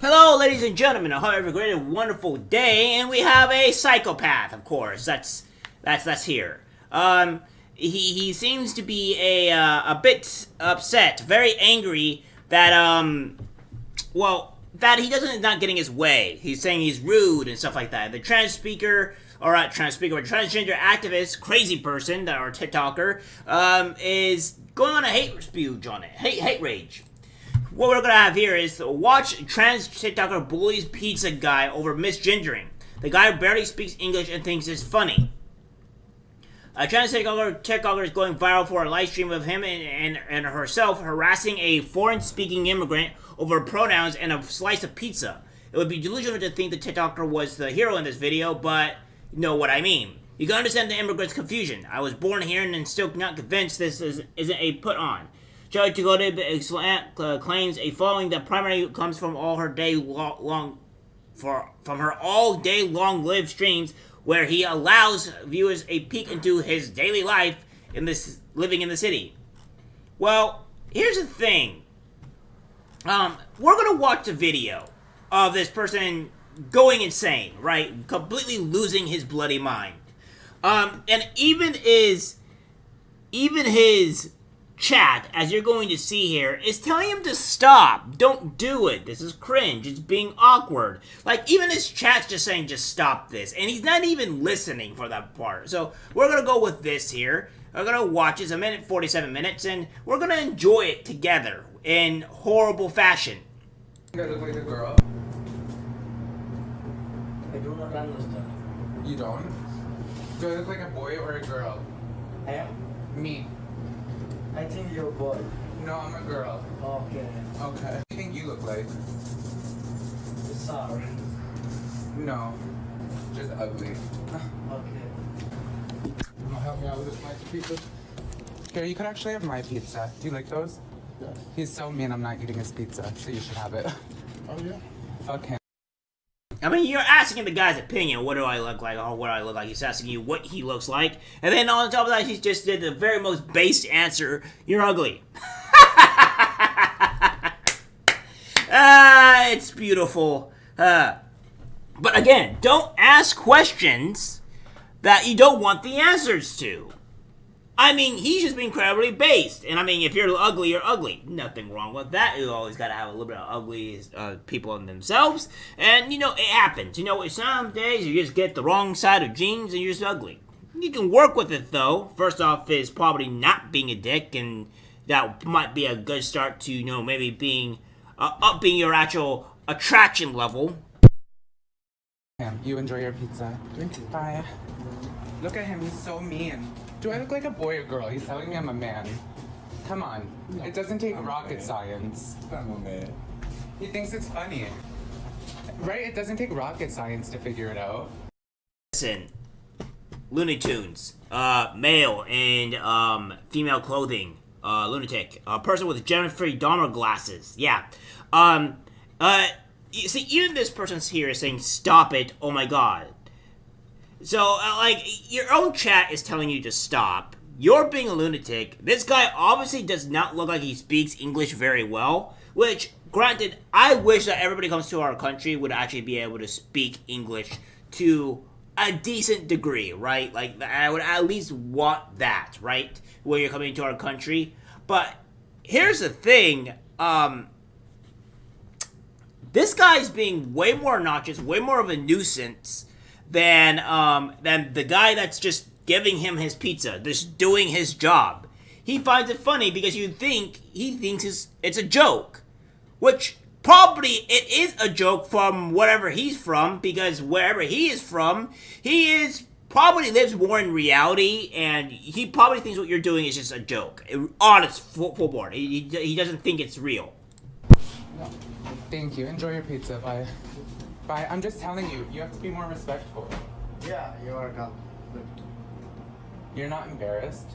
Hello, ladies and gentlemen. I hope you have a great and wonderful day. And we have a psychopath, of course. That's here. He seems to be a bit upset, very angry that that he not getting his way. He's saying he's rude and stuff like that. The transgender activist, crazy person, or TikToker, is going on a hate speech on it, hate rage. What we're gonna have here is watch trans TikToker bullies pizza guy over misgendering. The guy barely speaks English and thinks it's funny. A trans TikToker is going viral for a live stream of him and herself harassing a foreign-speaking immigrant over pronouns and a slice of pizza. It would be delusional to think the TikToker was the hero in this video, but you know what I mean. You can understand the immigrant's confusion. I was born here and still not convinced this isn't a put-on. Judge Tugode claims a following that primarily comes from all her from her all day long live streams, where he allows viewers a peek into his daily life living in the city. Well, here's the thing. We're gonna watch a video of this person going insane, right? Completely losing his bloody mind. And even his chat, as you're going to see here, is telling him to stop. Don't do it. This is cringe. It's being awkward. Like, even his chat's just saying, just stop this. And he's not even listening for that part. So, we're going to go with this here. We're going to watch it. It's 1:47 minutes, and we're going to enjoy it together in horrible fashion. You look like a girl. I do not understand. You don't? Do I look like a boy or a girl? I am? Me. I think you're a boy. No, I'm a girl. Okay. Okay. What do you think you look like? Sorry. No. Just ugly. Okay. You wanna help me out with this slice of pizza? Here, you could actually have my pizza. Do you like those? Yeah. He's so mean I'm not eating his pizza, so you should have it. Oh, yeah? Fuck him. I mean, you're asking the guy's opinion, what do I look like, or what do I look like. He's asking you what he looks like. And then on top of that, he just did the very most base answer, you're ugly. It's beautiful. But again, don't ask questions that you don't want the answers to. I mean, he's just being incredibly based. And I mean, if you're ugly, you're ugly. Nothing wrong with that. You always gotta have a little bit of ugly people in themselves. And, you know, it happens. You know, some days you just get the wrong side of genes and you're just ugly. You can work with it, though. First off is probably not being a dick. And that might be a good start to, you know, maybe being, upping your actual attraction level. You enjoy your pizza. Thank you. Bye. Look at him, he's so mean. Do I look like a boy or girl? He's telling me I'm a man. Come on. No, it doesn't take I'm a rocket man. science. I'm a man. He thinks it's funny. Right? It doesn't take rocket science to figure it out. Listen, Looney Tunes, male and female clothing, lunatic, a person with Jeffrey Dahmer glasses. Yeah. You see, even this person's here is saying, "Stop it! Oh my god." So, like, your own chat is telling you to stop. You're being a lunatic. This guy obviously does not look like he speaks English very well. Which, granted, I wish that everybody comes to our country would actually be able to speak English to a decent degree, right? Like, I would at least want that, right? When you're coming to our country. But, here's the thing, this guy's being way more obnoxious, way more of a nuisance than the guy that's just giving him his pizza, just doing his job. He finds it funny because he thinks it's a joke, which probably it is a joke from whatever he's from, because wherever he is from, probably lives more in reality, and he probably thinks what you're doing is just a joke. Honest, full board. He doesn't think it's real. No. Thank you. Enjoy your pizza. Bye. Bye. I'm just telling you, you have to be more respectful. Yeah, you are welcome. You're not embarrassed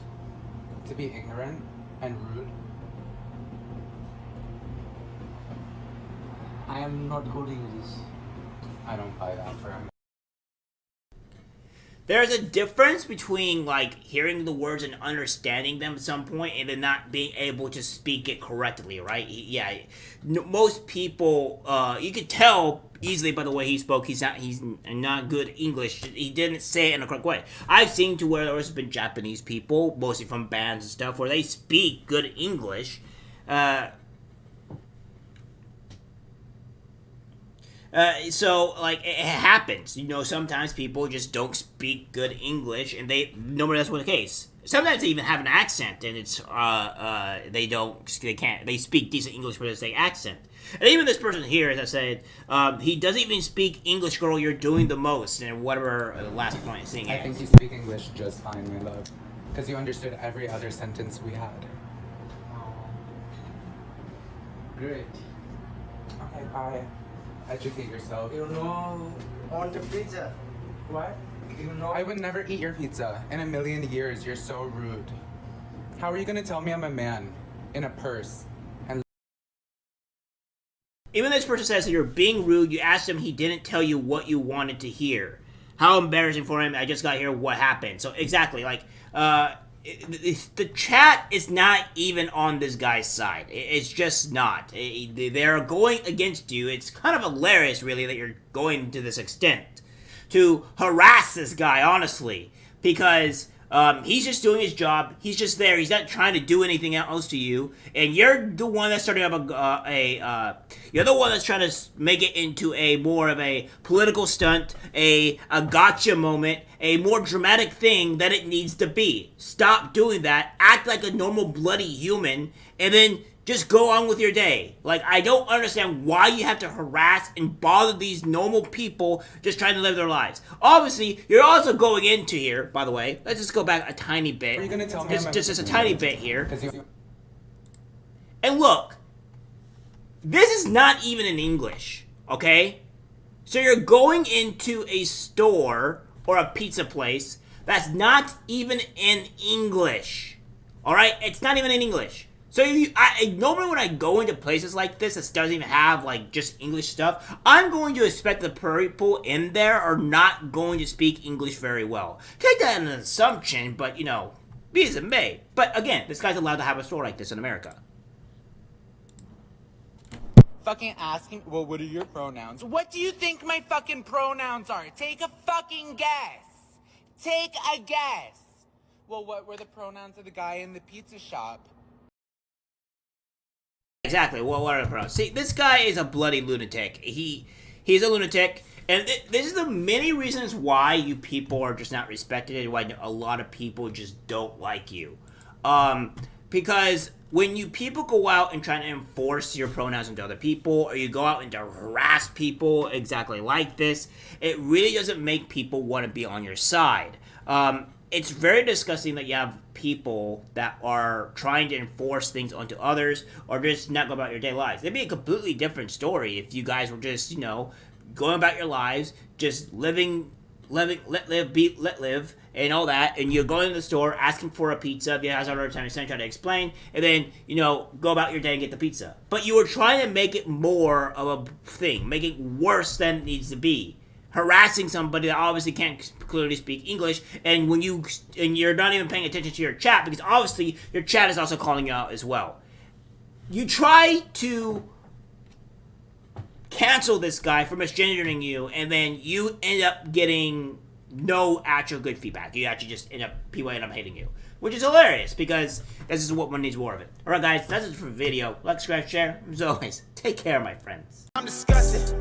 to be ignorant and rude? I am not good English. I don't buy that for him. there's a difference between like hearing the words and understanding them at some point, and then not being able to speak it correctly, right? Yeah, most people, you could tell easily by the way he spoke. He's not good English. He didn't say it in a correct way. I've seen to where there's been Japanese people, mostly from bands and stuff, where they speak good English. So, like, it happens. You know, sometimes people just don't speak good English, and normally that's what the case. Sometimes they even have an accent, and it's, they speak decent English with this accent. And even this person here, as I said, he doesn't even speak English, girl, you're doing the most, and whatever the last point is saying. I think you speak English just fine, my love. Because you understood every other sentence we had. Great. Okay, bye. Educate yourself. You know, on the pizza. What? You know. I would never eat your pizza. In a million years, you're so rude. How are you gonna tell me I'm a man? In a purse. And even this person says that you're being rude. You asked him, he didn't tell you what you wanted to hear. How embarrassing for him. I just got here, what happened? So exactly, like, the chat is not even on this guy's side. It's just not. They're going against you. It's kind of hilarious, really, that you're going to this extent to harass this guy, honestly, because he's just doing his job. He's just there. He's not trying to do anything else to you, and you're the one that's starting up you're the one that's trying to make it into a more of a political stunt, a gotcha moment, a more dramatic thing that it needs to be. Stop doing that. Act like a normal bloody human, and then just go on with your day. Like, I don't understand why you have to harass and bother these normal people just trying to live their lives. Obviously, you're also going into here, by the way. Let's just go back a tiny bit. are you gonna tell me Just a tiny bit here. 'Cause you... And look, this is not even in English, okay? So you're going into a store or a pizza place that's not even in English. Alright? It's not even in English. So normally when I go into places like this that doesn't even have like just English stuff, I'm going to expect the people in there are not going to speak English very well. Take that as an assumption, but you know, be as it may. But again, this guy's allowed to have a store like this in America. fucking asking, well, what are your pronouns? What do you think my fucking pronouns are? Take a fucking guess. Take a guess. Well, what were the pronouns of the guy in the pizza shop? Exactly. Well, what are the pronouns? See, this guy is a bloody lunatic. He's a lunatic, and this is the many reasons why you people are just not respected and why a lot of people just don't like you. Because when you people go out and try to enforce your pronouns into other people, or you go out and to harass people exactly like this, it really doesn't make people want to be on your side. It's very disgusting that you have people that are trying to enforce things onto others or just not go about your daily lives. It'd be a completely different story if you guys were just, you know, going about your lives, just living, let live, and all that, and you're going to the store, asking for a pizza, if you guys already trying to explain, and then, you know, go about your day and get the pizza. But you were trying to make it more of a thing, make it worse than it needs to be. Harassing somebody that obviously can't clearly speak English, and you're not even paying attention to your chat, because obviously your chat is also calling you out as well. You try to cancel this guy for misgendering you, and then you end up getting no actual good feedback. You actually just people end up hating you, which is hilarious, because this is what one needs more of it. Alright guys, that's it for the video. Like, subscribe, share. As always, take care, my friends. I'm disgusted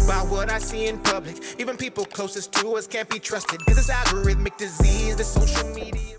by what I see in public. Even people closest to us can't be trusted. This is algorithmic disease, the social media.